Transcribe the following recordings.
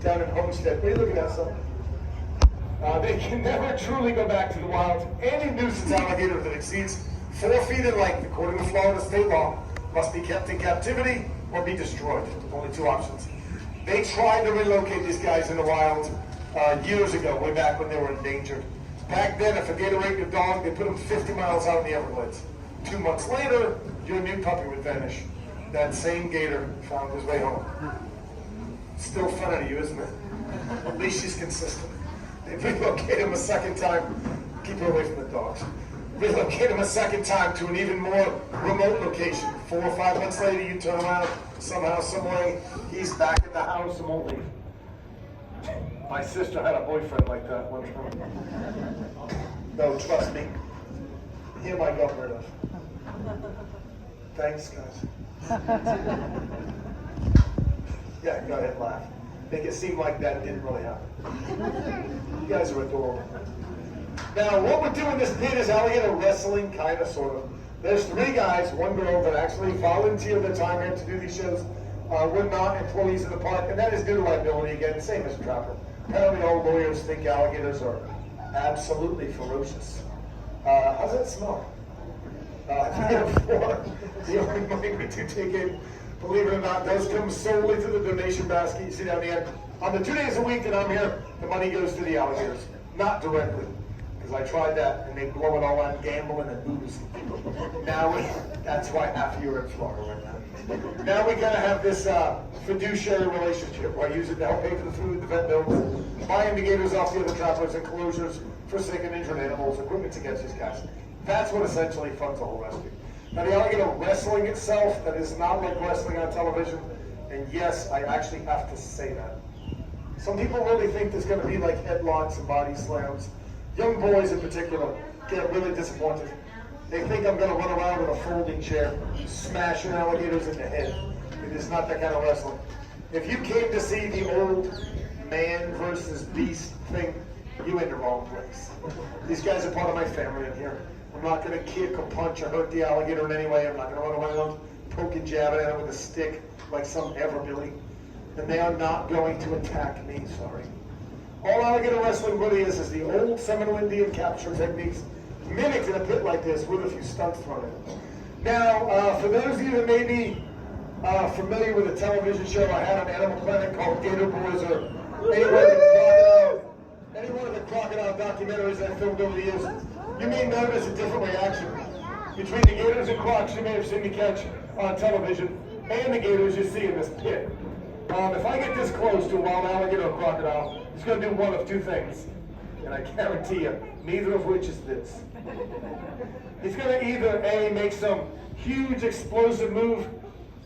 down in Homestead. What are you looking at, son? They can never truly go back to the wild. Any nuisance alligator that exceeds 4 feet in length, according to Florida state law, must be kept in captivity or be destroyed. Only 2 options. They tried to relocate these guys in the wild years ago, way back when they were endangered. Back then, if a gator ate your dog, they put him 50 miles out in the Everglades. 2 months later, your new puppy would vanish. That same gator found his way home. Still funny to you, isn't it? At least she's consistent. They relocate him a second time. Keep her away from the dogs. Relocate him a second time to an even more remote location. 4 or 5 months later, you turn around, somehow, some way, he's back in the house and won't leave. My sister had a boyfriend like that one time. No, trust me. Him I got rid of. Thanks, guys. Yeah, go ahead and laugh. Make it seem like that didn't really happen. You guys are adorable. Now, what we're doing this pit is alligator wrestling, kind of, sort of. There's 3 guys, 1 girl, that actually volunteer their time here to do these shows. We're not employees of the park, and that is due to liability, again, same as Trapper. Apparently all lawyers think alligators are absolutely ferocious. How's that smell? Therefore, the only money we do take in, believe it or not, does come solely to the donation basket you see down the end. On the 2 days a week that I'm here, the money goes to the alligators, not directly. Because I tried that, and they blow it all on gambling and booze. Now, that's why half of you are in Florida right now. Now we gotta have this fiduciary relationship where I use it to help pay for the food, the vet bills, buying the gators off the other trappers, enclosures for sick and injured animals, equipment to catch these guys. That's what essentially funds the whole rescue. Now the alligator wrestling itself, that is not like wrestling on television, and yes, I actually have to say that. Some people really think there's gonna be like headlocks and body slams. Young boys in particular get really disappointed. They think I'm going to run around with a folding chair, smashing alligators in the head. It is not that kind of wrestling. If you came to see the old man versus beast thing, you're in the wrong place. These guys are part of my family in here. I'm not going to kick or punch or hurt the alligator in any way. I'm not going to run around poking, jabbing at it with a stick like some everbilly. And they are not going to attack me, sorry. All alligator wrestling really is the old Seminole Indian capture techniques mimicked in a pit like this with a few stunts thrown in. Now, for those of you that may be familiar with a television show I had on Animal Planet called Gator Boys, or any one of the crocodile documentaries I filmed over the years, you may notice a different reaction between the gators and crocs you may have seen me catch on television and the gators you see in this pit. If I get this close to a wild alligator or crocodile, it's going to do one of 2 things. And I guarantee you, neither of which is this. It's going to either A, make some huge explosive move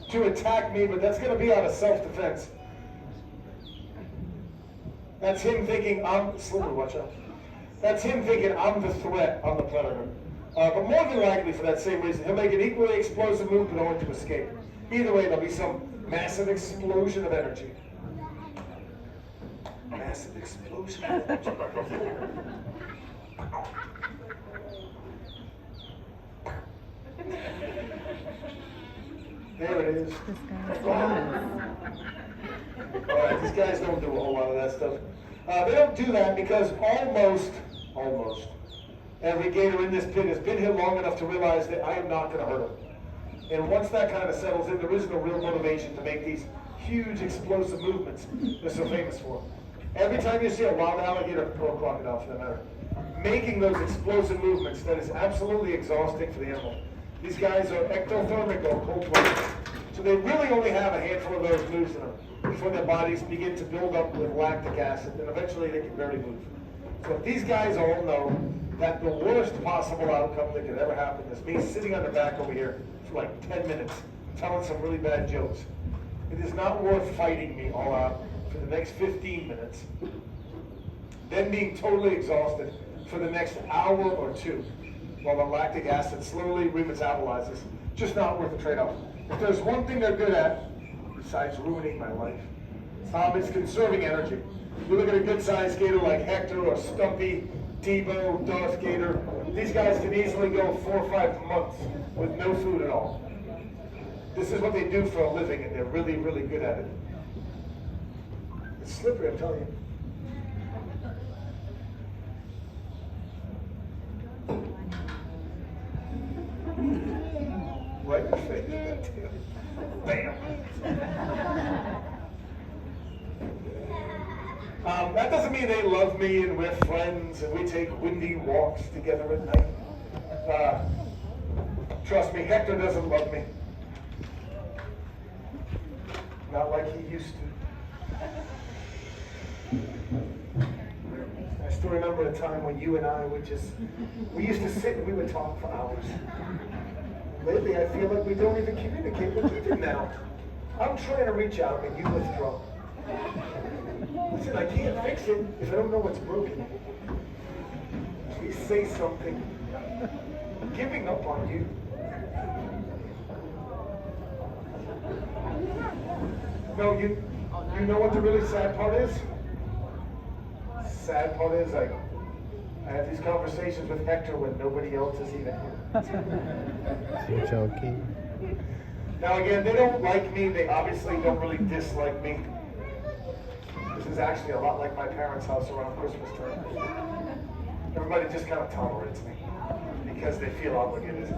to attack me, but that's going to be out of self-defense. That's him thinking watch out. That's him thinking I'm the threat, I'm the predator. But more than likely, for that same reason, he'll make an equally explosive move, but only to escape. Either way, there'll be some massive explosion of energy. Massive explosion of energy. There it is. Alright, these guys don't do a whole lot of that stuff. They don't do that because almost every gator in this pit has been here long enough to realize that I am not going to hurt them. And once that kind of settles in, there is no real motivation to make these huge explosive movements they're so famous for. Every time you see a wild alligator or a crocodile, for that matter, making those explosive movements, that is absolutely exhausting for the animal. These guys are ectothermic or cold-blooded, so they really only have a handful of those moves in them before their bodies begin to build up with lactic acid, and eventually they can barely move. So these guys all know that the worst possible outcome that could ever happen is me sitting on the back over here for like 10 minutes, telling some really bad jokes. It is not worth fighting me all out for the next 15 minutes, then being totally exhausted for the next hour or 2 while the lactic acid slowly remetabolizes. Just not worth the trade-off. If there's one thing they're good at, besides ruining my life, it's conserving energy. You look at a good-sized gator like Hector or Stumpy, Debo, Darth Gator, these guys can easily go 4 or 5 months with no food at all. This is what they do for a living, and they're really, really good at it. It's slippery, I'm telling you. Right in the face. Bam. That doesn't mean they love me and we're friends and we take windy walks together at night. Trust me, Hector doesn't love me. Not like he used to. I still remember a time when you and I would we used to sit and we would talk for hours. Lately, I feel like we don't even communicate with either now. I'm trying to reach out and you withdraw. Listen, I can't fix it if I don't know what's broken. Please say something. I'm giving up on you. No, you know what the really sad part is? Sad part is I have these conversations with Hector when nobody else is even here. You're joking. Now again, they don't like me. They obviously don't really dislike me. This is actually a lot like my parents' house around Christmas time. Everybody just kind of tolerates me because they feel obligated.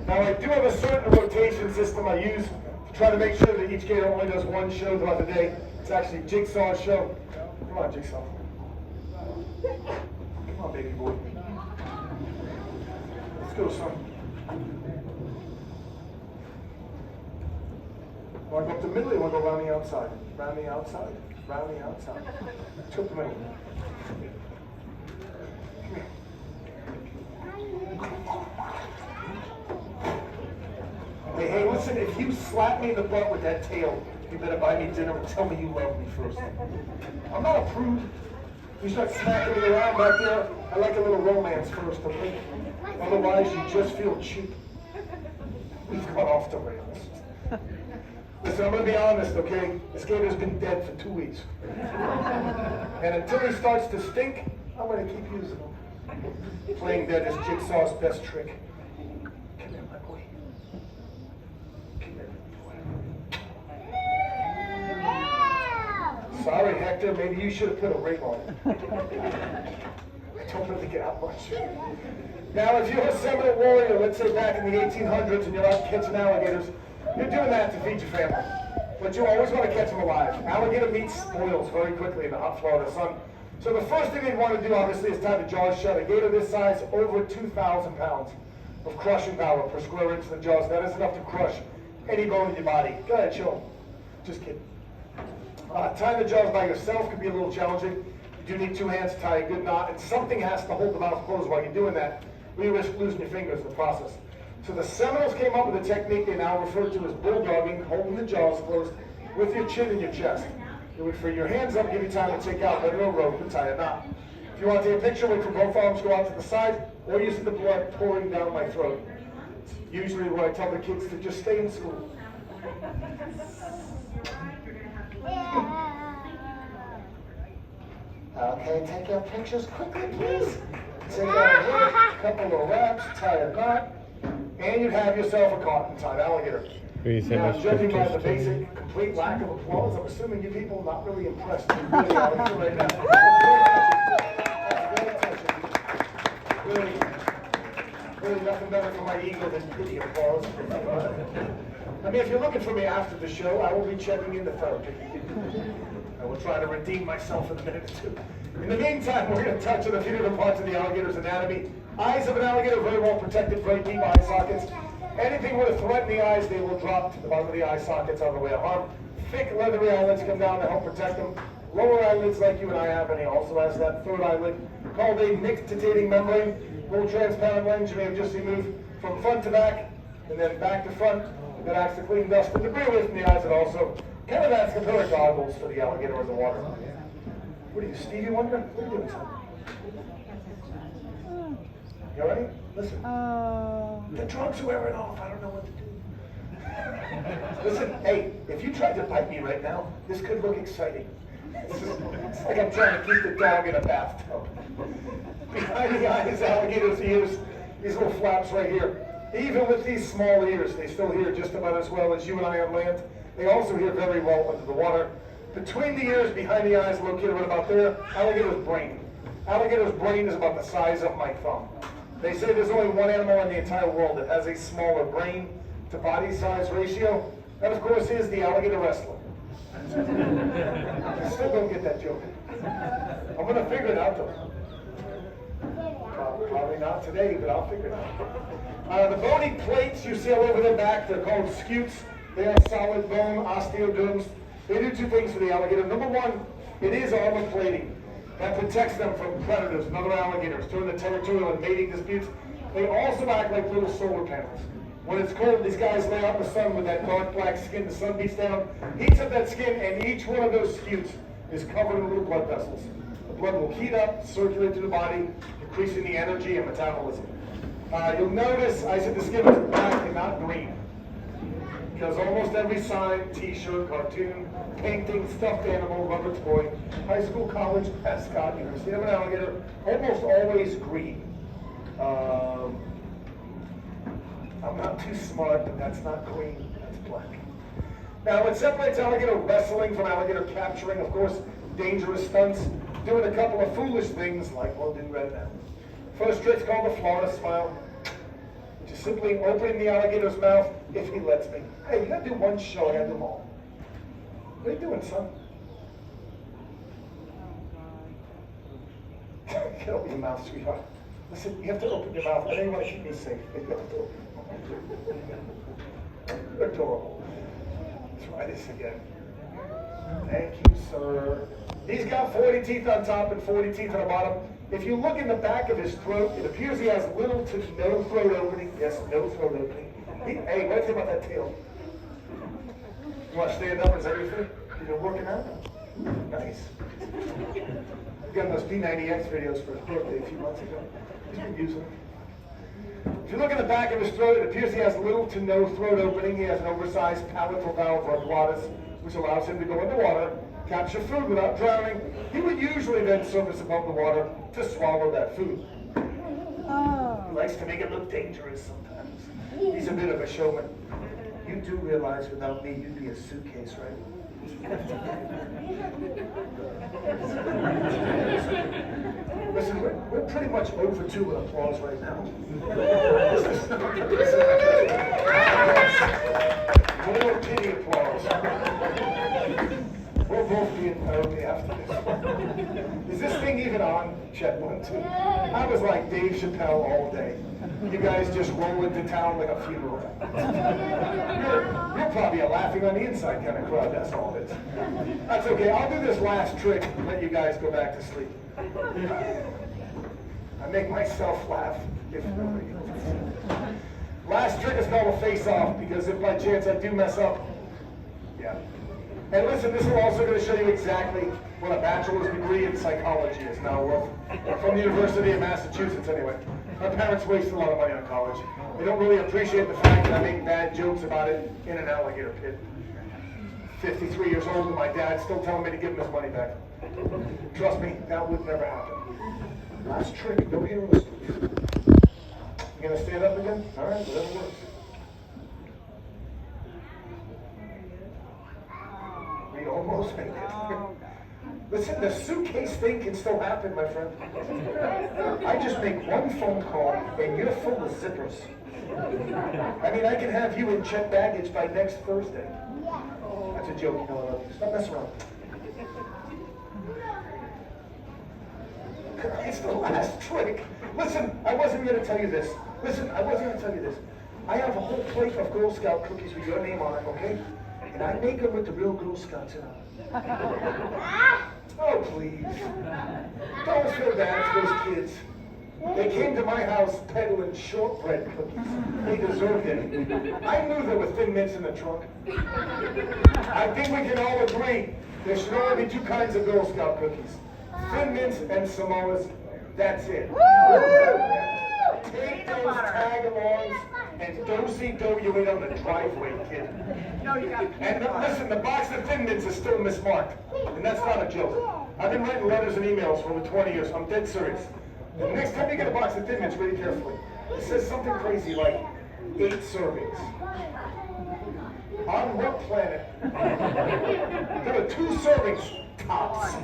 Now I do have a certain rotation system I use to try to make sure that each gator only does one show throughout the day. It's actually Jigsaw's show. Come on, Jigsaw. Come on, baby boy. Let's go, son. Want to go up the middle or you want to go around the outside? Round the outside? Round the outside. Let's go up the middle. Hey, listen, if you slap me in the butt with that tail, you better buy me dinner and tell me you love me first. I'm not a prude. You start smacking me around back there, I like a little romance first, okay? Otherwise, you just feel cheap. We've gone off the rails. Listen, I'm going to be honest, okay? This gator's been dead for 2 weeks. And until he starts to stink, I'm going to keep using him. Playing dead is Jigsaw's best trick. Come here, my boy. Come here, my boy. Sorry, Hector, maybe you should have put a ring on it. I don't really get out much. Now, if you're a Seminole warrior, let's say back in the 1800s, and you're out catching alligators, you're doing that to feed your family. But you always want to catch them alive. Alligator meat spoils very quickly in the hot Florida sun. So the first thing you'd want to do, obviously, is tie the jaws shut. A gator this size, over 2,000 pounds of crushing power per square inch of the jaws. That is enough to crush any bone in your body. Go ahead, show them. Just kidding. Tying the jaws by yourself could be a little challenging. You do need 2 hands to tie a good knot, and something has to hold the mouth closed while you're doing that. We risk losing your fingers in the process. So the Seminoles came up with a technique they now refer to as bulldogging, holding the jaws closed with your chin in your chest. It would free your hands up, give you time to take out a little rope and tie a knot. If you want to take a picture, wait for both arms go out to the side, or you see the blood pouring down my throat. It's usually what I tell the kids to just stay in school. Okay, take your pictures quickly, please. Take out a hook, couple of wraps, tie a knot, and you'd have yourself a cotton-tied alligator. Now, judging by the basic, complete lack of applause, I'm assuming you people are not really impressed with the alligator right now. That's very touching. Really nothing better for my ego than pity applause. I mean, if you're looking for me after the show, I will be checking into therapy. I will try to redeem myself in a minute or two. In the meantime, we're going to touch on a few different parts of the alligator's anatomy. Eyes of an alligator very well protected, very deep eye sockets. Anything would threaten the eyes, they will drop to the bottom of the eye sockets on the way of harm. Thick, leathery eyelids come down to help protect them. Lower eyelids like you and I have, and he also has that third eyelid called a nictitating membrane. Little transparent lens you may have just seen move from front to back, and then back to front. That acts to clean dust and debris away from the eyes, and also kind of acts compared to goggles for the alligator in the water. What are you, Stevie Wonder? What are you doing, son? You all right? Listen. The drugs are wearing off. I don't know what to do. Listen, hey, if you tried to bite me right now, this could look exciting. It's like I'm trying to keep the dog in a bathtub. Behind the eyes, alligators' ears, these little flaps right here. Even with these small ears, they still hear just about as well as you and I on land. They also hear very well under the water. Between the ears, behind the eyes, located right about there, alligator's brain. Alligator's brain is about the size of my thumb. They say there's only one animal in the entire world that has a smaller brain to body size ratio. That, of course, is the alligator wrestler. I still don't get that joke. I'm going to figure it out, though. Probably not today, but I'll figure it out. The bony plates you see all over their back, they're called scutes. They are solid bone osteoderms. They do two things for the alligator. Number one, it is armor plating. That protects them from predators and other alligators during the territorial and mating disputes. They also act like little solar panels. When it's cold, these guys lay out in the sun with that dark black skin. The sun beats down, heats up that skin, and each one of those scutes is covered in little blood vessels. The blood will heat up, circulate through the body, increasing the energy and metabolism. You'll notice I said the skin is black and not green. Because almost every sign, t-shirt, cartoon, painting, stuffed animal, rubber toy, high school, college, mascot, you see an alligator, almost always green. I'm not too smart, but that's not green, that's black. Now, what separates alligator wrestling from alligator capturing, of course, dangerous stunts, doing a couple of foolish things like we'll do right now. First trick's called the Florida Smile, which is simply opening the alligator's mouth if he lets me. Hey, you gotta do one show, I gotta do them all. What are you doing, son? Get open your mouth, sweetheart. Listen, you have to open your mouth. I know you want to keep me safe. Adorable. Let's try this again. Thank you, sir. He's got 40 teeth on top and 40 teeth on the bottom. If you look in the back of his throat, it appears he has little to no throat opening. Yes, no throat opening. Hey, what do you think about that tail? You want to stand up? Is that your thing? You've been working out? Nice. We got those P90X videos for his birthday a few months ago. He's been using them. If you look in the back of his throat, it appears he has little to no throat opening. He has an oversized palatal valve or glottis, which allows him to go underwater, capture food without drowning. He would usually then surface above the water to swallow that food. Oh. He likes to make it look dangerous sometimes. He's a bit of a showman. You do realize without me, you'd be a suitcase, right? Listen, we're pretty much over 2 with applause right now. More pity applause. We'll both be in therapy after this. Is this thing even on? Check 1, 2. I was like Dave Chappelle all day. You guys just roll into town like a funeral. You're probably a laughing on the inside kind of crowd, that's all it is. That's okay, I'll do this last trick and let you guys go back to sleep. I make myself laugh if nobody else. Last trick is called a face-off, because if by chance I do mess up, yeah. And listen, this is also going to show you exactly what a bachelor's degree in psychology is now worth. From the University of Massachusetts, anyway. My parents waste a lot of money on college. They don't really appreciate the fact that I make bad jokes about it in an alligator pit. 53 years old and my dad's still telling me to give him his money back. Trust me, that would never happen. Last trick, no hero stuff. You gonna stand up again? All right, whatever works. We almost made it. Listen, the suitcase thing can still happen, my friend. I just make one phone call and you're full of zippers. I mean, I can have you in checked baggage by next Thursday. That's a joke, you know I love you. Stop messing around. It's the last trick. Listen, I wasn't going to tell you this. I have a whole plate of Girl Scout cookies with your name on it, okay? And I make them with the real Girl Scouts in them. Oh, please. Don't feel bad for those kids. They came to my house peddling shortbread cookies. They deserved it. I knew there were Thin Mints in the trunk. I think we can all agree there should only be 2 kinds of Girl Scout cookies. Thin Mints and Samoas. That's it. Take those tag-alongs and do-si-do you in on the driveway, kid. No, you got it. And listen, the box of Thin Mints is still mismarked. And that's not a joke. I've been writing letters and emails for over 20 years. I'm dead serious. The next time you get a box of Thin Mints, read it carefully. It says something crazy like 8 servings. On what planet? There are 2 servings, tops.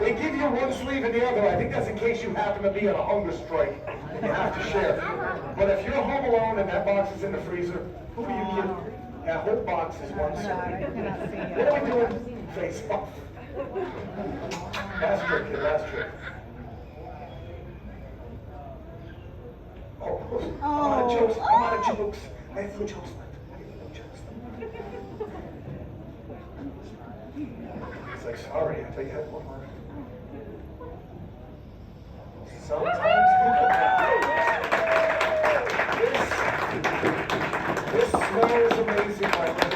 They give you one sleeve and the other. I think that's in case you happen to be on a hunger strike and you have to share. But if you're home alone and that box is in the freezer, who are you kidding? That whole box is one serving. What are we doing? Face off. Last trick, kid, last trick. Oh, I'm out of jokes. I'm out of jokes. I have no jokes left. I have no jokes left. It's like, sorry, I thought you had one more. Sometimes this smells amazing, my friend.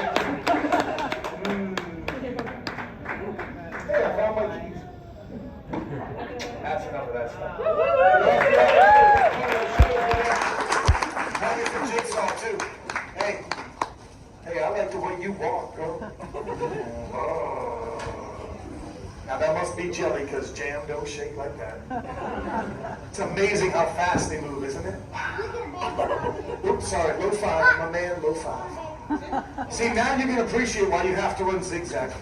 Hey, I found my keys. That's enough of that stuff. Happy for Jigsaw too. Hey, I like the way you walk, girl. Oh. Now that must be jelly, because jam don't shake like that. It's amazing how fast they move, isn't it? Oops, sorry, low 5, my man, low 5. See, now you can appreciate why you have to run zigzag.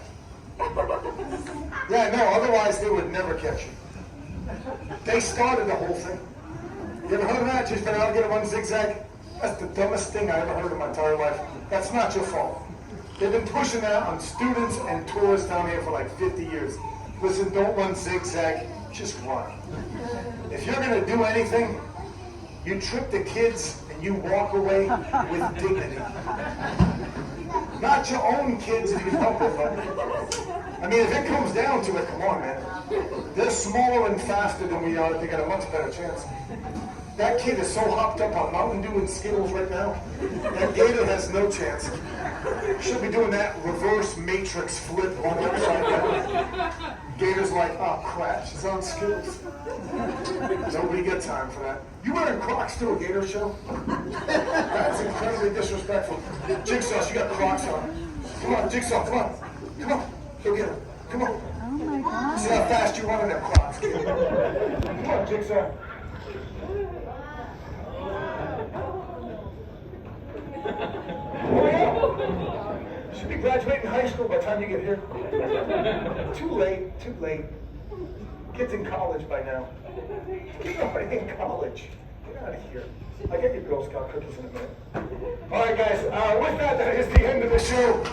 Yeah, no, otherwise they would never catch you. They started the whole thing. You ever heard of that? Just been out getting one zigzag? That's the dumbest thing I ever heard in my entire life. That's not your fault. They've been pushing that on students and tourists down here for like 50 years. Listen, don't run zigzag, just run. If you're gonna do anything, you trip the kids and you walk away with dignity. Not your own kids if you help it, but I mean, if it comes down to it, come on, man. They're smaller and faster than we are. They got a much better chance. That kid is so hopped up on Mountain Dew and Skittles right now. That Gator has no chance. Should be doing that reverse matrix flip on the upside down. Gator's like, oh crap, she's on Skittles. Nobody got time for that. You wearing Crocs to a Gator show? That's incredibly disrespectful. Jigsaw, she got Crocs on. Come on, Jigsaw, come on. Come on, go get her. Come on. Oh my God. See how fast you run in them Crocs. Come on, Jigsaw. Should be graduating high school by the time you get here. Too late, too late. Kid's in college by now. Kid's already in college. Get out of here. I'll get you Girl Scout cookies in a minute. All right, guys. With that, that is the end of the show.